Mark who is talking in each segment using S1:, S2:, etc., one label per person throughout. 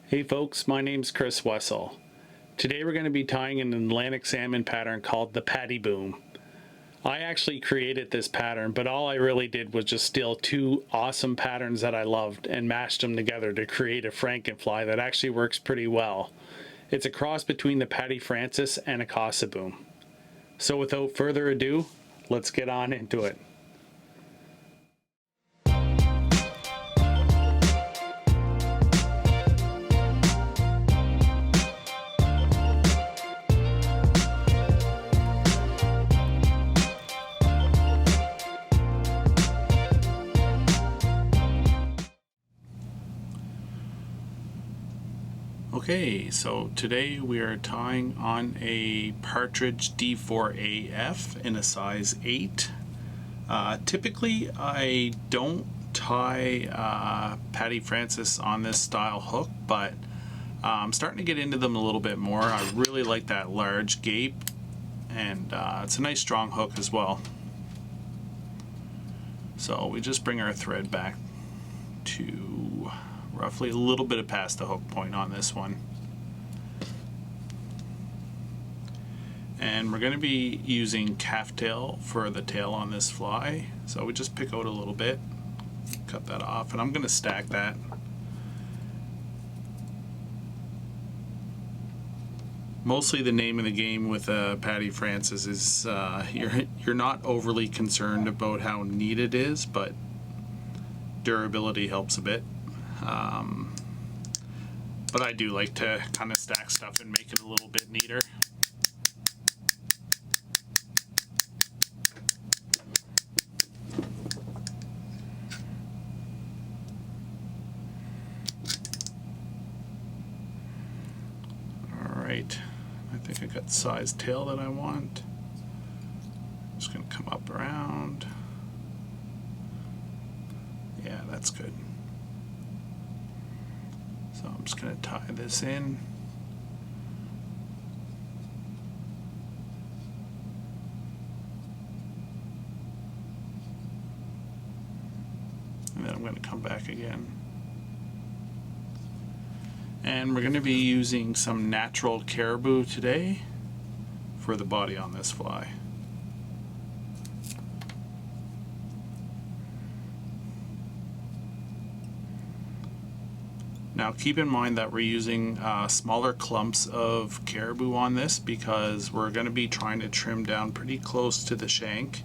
S1: Hey folks, my name's Chris Wessel. Today we're going to be tying an Atlantic salmon pattern called the Paddy Boom. I actually created this pattern, but all I really did was just steal two awesome patterns that I loved and mashed them together to create a frankenfly that actually works pretty well. It's a cross between the Paddy Francis and a Cosseboom. So without further ado, let's get on into it. Okay, so today we are tying on a partridge D4AF in a size 8. Typically I don't tie Paddy Francis on this style hook, but I'm starting to get into them a little bit more. I really like that large gape, and it's a nice strong hook as well. So we just bring our thread back to roughly a little bit past the hook point on this one. And we're going to be using calf tail for the tail on this fly. So we just pick out a little bit, cut that off, and I'm going to stack that. Mostly the name of the game with Paddy Francis is you're not overly concerned about how neat it is, but durability helps a bit. But I do like to kind of stack stuff and make it a little bit neater. Alright, I think I got the size tail that I want. Just going to come up around. Yeah, that's good. So I'm just going to tie this in. And then I'm going to come back again. And we're going to be using some natural caribou today for the body on this fly. Now keep in mind that we're using smaller clumps of caribou on this because we're going to be trying to trim down pretty close to the shank,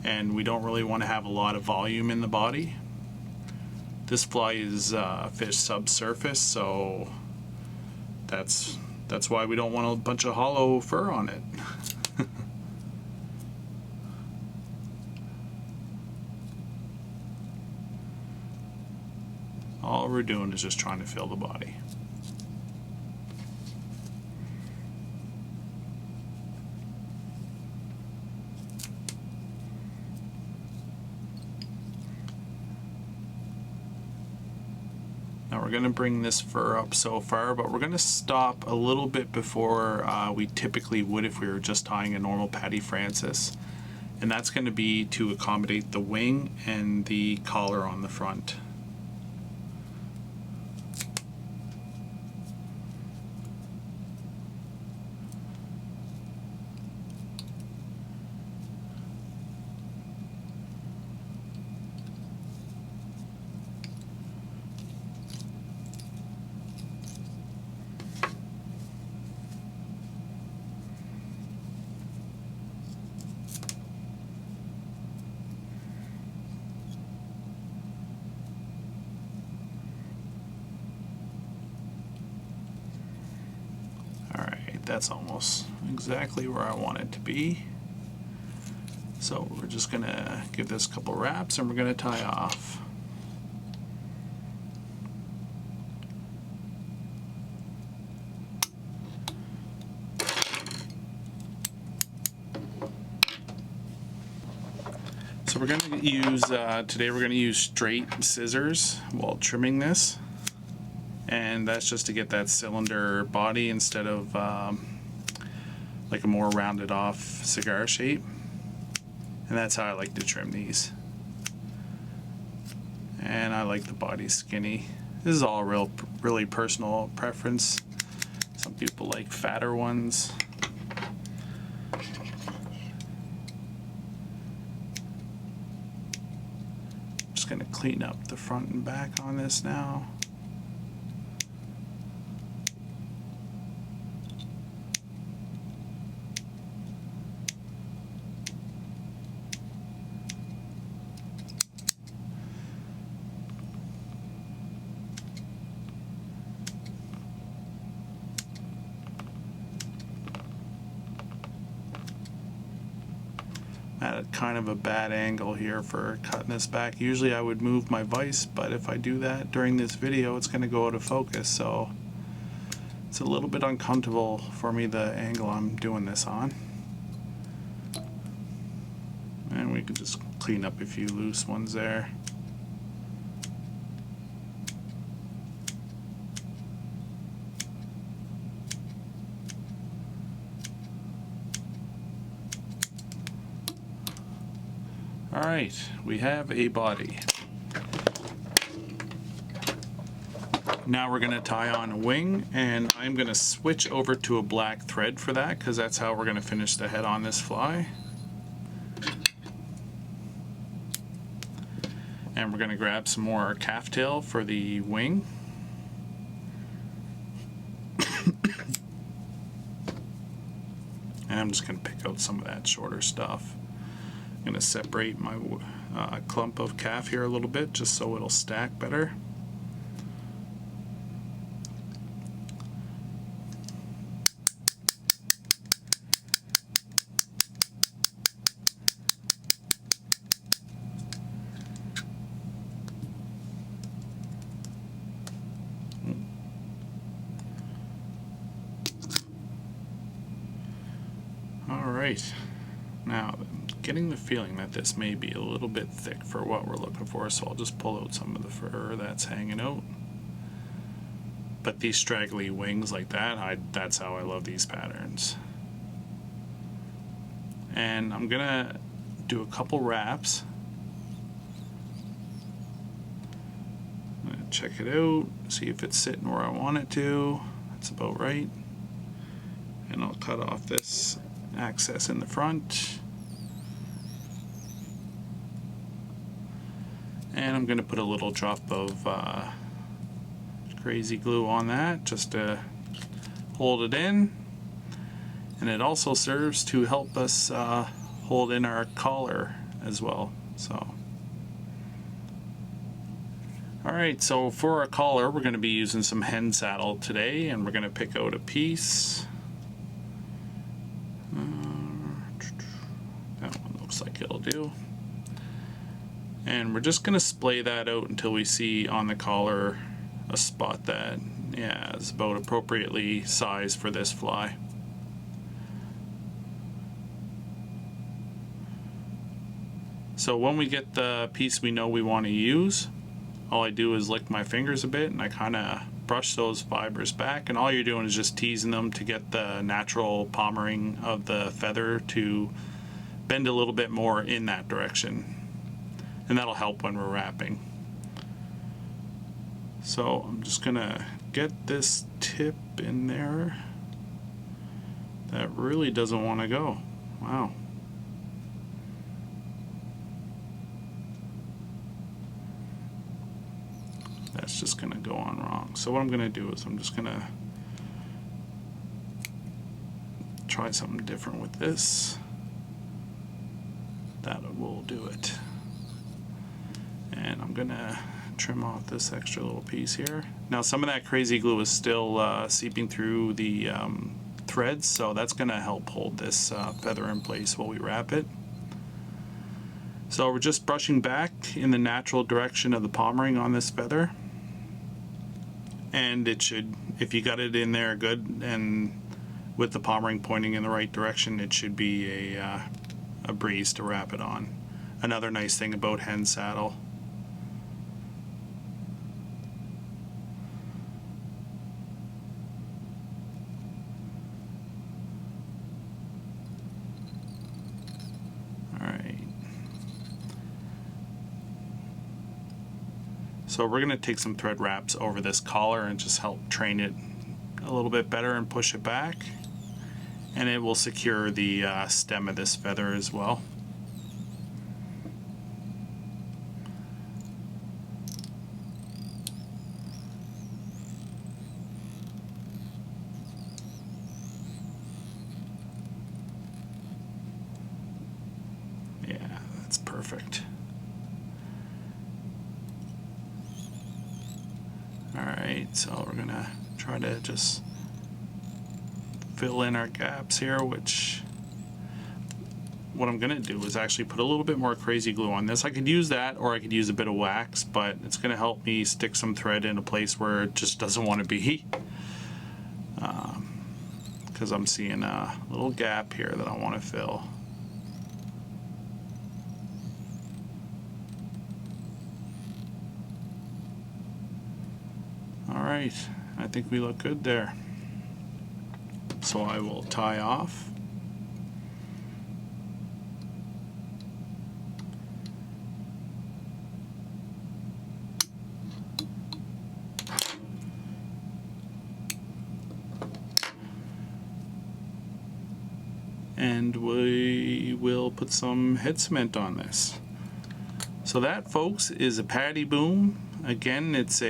S1: and we don't really want to have a lot of volume in the body. This fly is fish subsurface, so that's why we don't want a bunch of hollow fur on it. All we're doing is just trying to fill the body. Now we're going to bring this fur up so far, but we're going to stop a little bit before we typically would if we were just tying a normal Paddy Francis. And that's going to be to accommodate the wing and the collar on the front. That's almost exactly where I want it to be. So we're just going to give this a couple wraps and we're going to tie off. So we're going to use, today we're going to use straight scissors while trimming this. And that's just to get that cylinder body instead of like a more rounded off cigar shape. And that's how I like to trim these. And I like the body skinny This is all really personal preference. Some people like fatter ones. Just gonna clean up the front and back on this now. At kind of a bad angle here for cutting this back. Usually I would move my vise, but if I do that during this video, it's going to go out of focus, so it's a little bit uncomfortable for me, the angle I'm doing this on. And we can just clean up a few loose ones there. Alright, we have a body. Now we're going to tie on a wing, and I'm going to switch over to a black thread for that, because that's how we're going to finish the head on this fly. And we're going to grab some more calf tail for the wing. And I'm just going to pick out some of that shorter stuff. I'm going to separate my clump of calf here a little bit just so it'll stack better. Alright, now I'm getting the feeling that this may be a little bit thick for what we're looking for, so I'll just pull out some of the fur that's hanging out. But these straggly wings like that, that's how I love these patterns. And I'm gonna do a couple wraps. I'm gonna check it out, see if it's sitting where I want it to. That's about right. And I'll cut off this access in the front. And I'm going to put a little drop of crazy glue on that just to hold it in. And it also serves to help us hold in our collar as well. So, alright, so for our collar we're going to be using some hen saddle today, and we're going to pick out a piece. That one looks like it'll do. And we're just going to splay that out until we see on the collar a spot that, yeah, is about appropriately sized for this fly. So when we get the piece we know we want to use, all I do is lick my fingers a bit and I kind of brush those fibers back, and all you're doing is just teasing them to get the natural palmering of the feather to bend a little bit more in that direction. And that'll help when we're wrapping. So I'm just gonna get this tip in there. That really doesn't want to go. Wow. That's just gonna go on wrong. So what I'm gonna do is I'm just gonna try something different with this. That will do it. And I'm gonna trim off this extra little piece here. Now some of that crazy glue is still seeping through the threads, so that's gonna help hold this feather in place while we wrap it. So we're just brushing back in the natural direction of the palmering on this feather. And it should, if you got it in there good and with the palmering pointing in the right direction, it should be a breeze to wrap it on. Another nice thing about hen saddle. So we're going to take some thread wraps over this collar and just help train it a little bit better and push it back. And it will secure the stem of this feather as well. Yeah, that's perfect. Alright, so we're gonna try to just fill in our gaps here, which what I'm gonna do is actually put a little bit more crazy glue on this. I could use that, or I could use a bit of wax, but it's gonna help me stick some thread in a place where it just doesn't want to be, because I'm seeing a little gap here that I want to fill. Alright, I think we look good there. So I will tie off. And we will put some head cement on this. So that, folks, is a Paddy Boom. Again, it's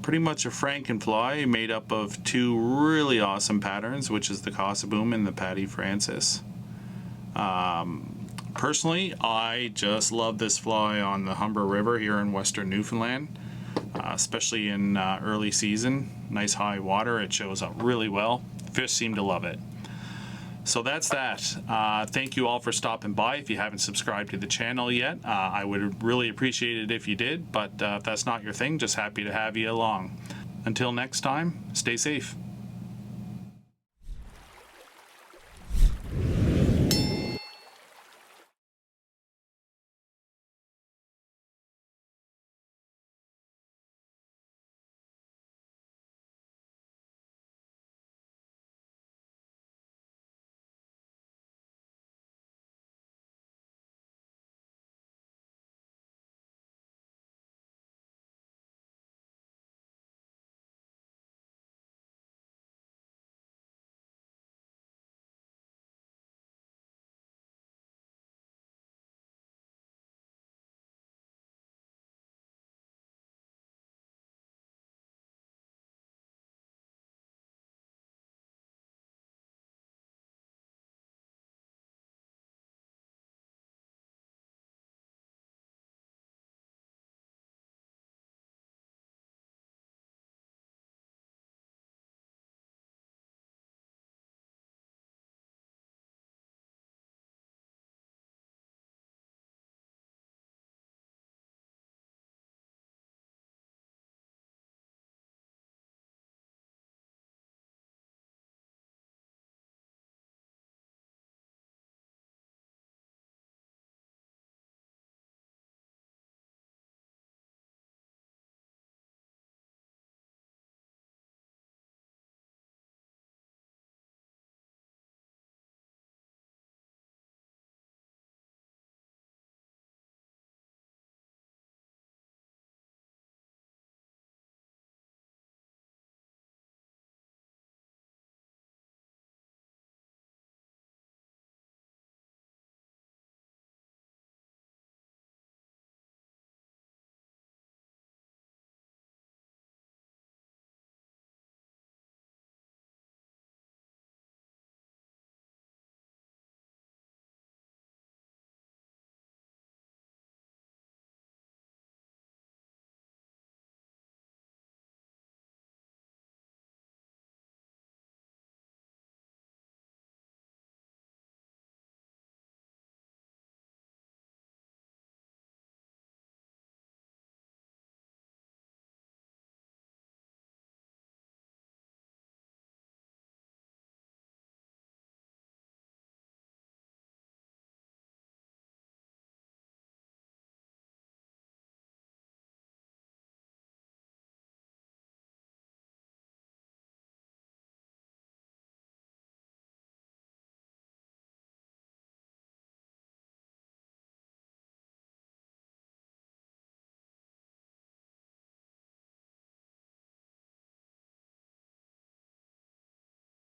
S1: pretty much a frankenfly made up of two really awesome patterns, which is the Cosseboom and the Paddy Francis. Personally, I just love this fly on the Humber River here in western Newfoundland, especially in early season. Nice high water, it shows up really well. Fish seem to love it. So that's that. Thank you all for stopping by. If you haven't subscribed to the channel yet, I would really appreciate it if you did, but if that's not your thing, just happy to have you along. Until next time, stay safe.